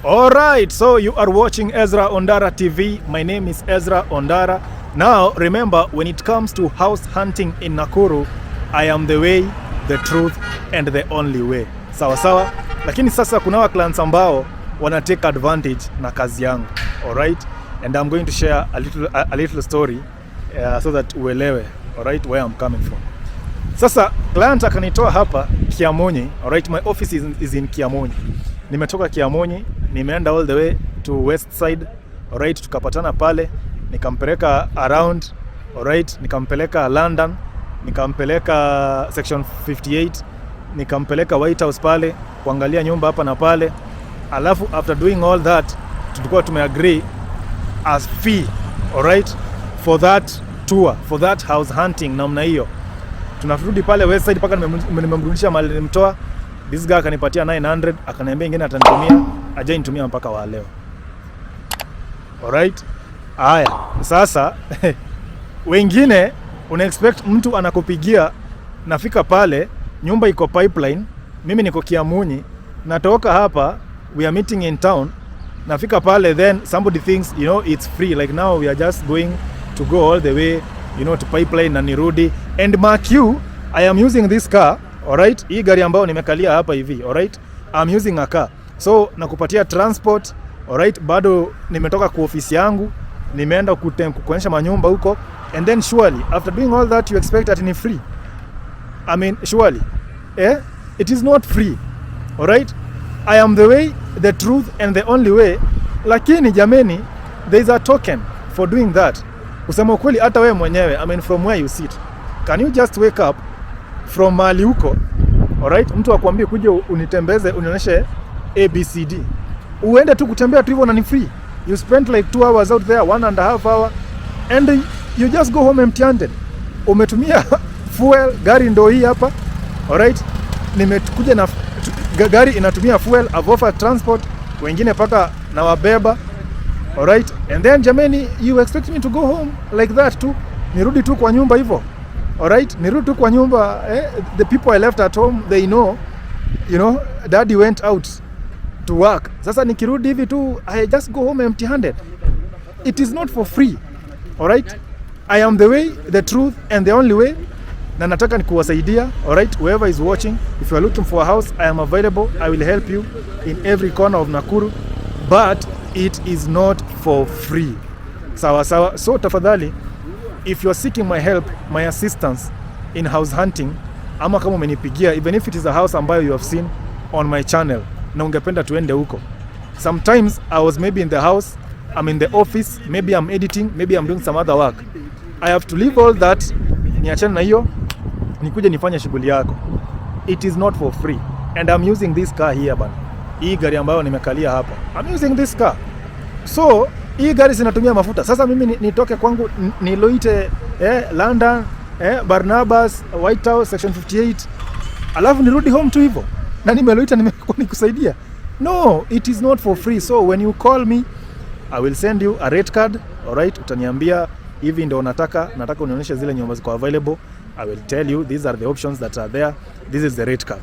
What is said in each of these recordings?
Alright, so you are watching Ezra Ondara TV. My name is Ezra Ondara. Now, remember, when it comes to house hunting in Nakuru, I am the way, the truth, and the only way. Sawa sawa? Lakini sasa kuna clients ambao wana take advantage na kazi yangu. Alright? And I'm going to share a little story so that uelewe, alright, where I'm coming from. Sasa, client akanitoa hapa Kiamonyi. Alright, my office is in Kiamonyi. Nimetoka Kiamonyi, nimeenda all the way to west side. Alright, tukapatana pale, nikampeleka around, alright, nikampeleka London, nikampeleka section 58, nikampeleka White House pale kuangalia nyumba hapa na pale. Alafu after doing all that, tulikuwa tumeagree as fee, alright, for that tour, for that house hunting namna hiyo. Tunarudi pale west side paka nimemrudisha mali nilimtoa. This guy akanipatia 900, akaniambia ingine atanitumia, aje nitumia mpaka wa leo. Alright? Haya, sasa wengine una expect mtu anakupigia, nafika pale, nyumba iko pipeline, mimi niko Kiamunyi, natoka hapa, we are meeting in town, nafika pale, then somebody thinks, you know, it's free, like now we are just going to go all the way, you know, to pipeline na nirudi. And mark you, I am using this car. Alright, hii gari ambayo nimekalia hapa hivi, alright, I'm using a car. So nakupatia transport, alright, bado nimetoka kwa ofisi yangu, nimeenda kuonyesha manyumba huko, and then surely after doing all that you expect that ni free. I mean, surely it is not free. Alright, I am the way, the truth, and the only way. Lakini jameni, there is a token for doing that. Kusema kweli hata wewe mwenyewe, I mean, from where you sit, can you just wake up from mali huko, alright, mtu akwambie kuja unitembeze, unionyeshe ABCD, uende tu kutembea tu hivyo na ni free. You spent like 2 hours out there, 1.5 hour, and you just go home empty-handed. Umetumia fuel, gari ndo hii hapa, alright, nimekuja na gari inatumia fuel, I've offered transport, wengine paka na wabeba, alright, and then jameni, you expect me to go home like that tu, nirudi tu kwa nyumba hivyo. Alright, nirudi tu kwa nyumba, the people I left at home, they know, you know, daddy went out to work. Sasa nikirudi hivi tu, I just go home empty-handed. It is not for free. Alright, I am the way, the truth, and the only way. Na nataka nikuwasaidia. Alright, whoever is watching, if you are looking for a house, I am available. I will help you in every corner of Nakuru, but it is not for free. Sawa sawa. So tafadhali, if you are seeking my help, my assistance in house hunting, ama kama umenipigia, even if it is a house ambayo you have seen on my channel, na ungependa tuende huko. Sometimes I was maybe in the house, I'm in the office, maybe I'm editing, maybe I'm doing some other work. I have to leave all that, niachane na hiyo, nikuje nifanye shughuli yako. It is not for free. And I'm using this car here bana. Hii gari ambayo nimekalia hapa. I'm using this car. So, hii gari zinatumia mafuta. Sasa mimi nitoke kwangu niloite London, Barnabas, White House, section 58. Alafu nirudi home tu hivyo. Na nimeloita nimekuwa nikusaidia. No, it is not for free. So when you call me, I will send you a rate card. Alright, utaniambia hivi ndio nataka unionyeshe zile nyumba ziko available. I will tell you these are the options that are there. This is the rate card.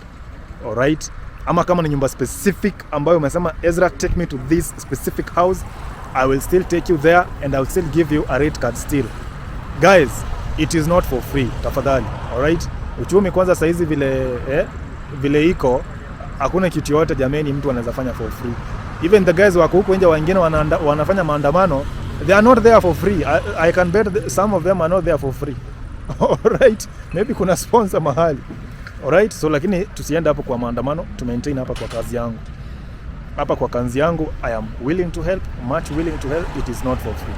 Alright. Ama kama ni nyumba specific ambayo umesema Ezra, take me to this specific house, I will still take you there and I will still give you a rate card still. Guys, it is not for free. Tafadhali. Alright? Uchumi kwanza saizi vile iko, hakuna kitu yote jameni mtu anaweza fanya for free. Even the guys wako huko nje wengine wanafanya maandamano, they are not there for free. I can bet some of them are not there for free. Alright? Maybe kuna sponsor mahali. Alright? So lakini tusiende hapo kwa maandamano, tu maintain hapa kwa kazi yangu. Hapa kwa kazi yangu, I am willing to help, much willing to help. It is not for free.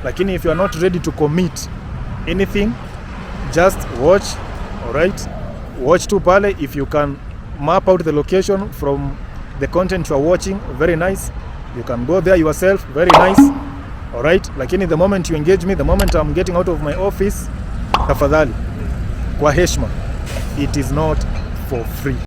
Lakini if you are not ready to commit anything, just watch. Alright, watch tu pale. If you can map out the location from the content you are watching, very nice. You can go there yourself, very nice. Alright, lakini the moment you engage me, the moment I'm getting out of my office, tafadhali kwa heshima, it is not for free.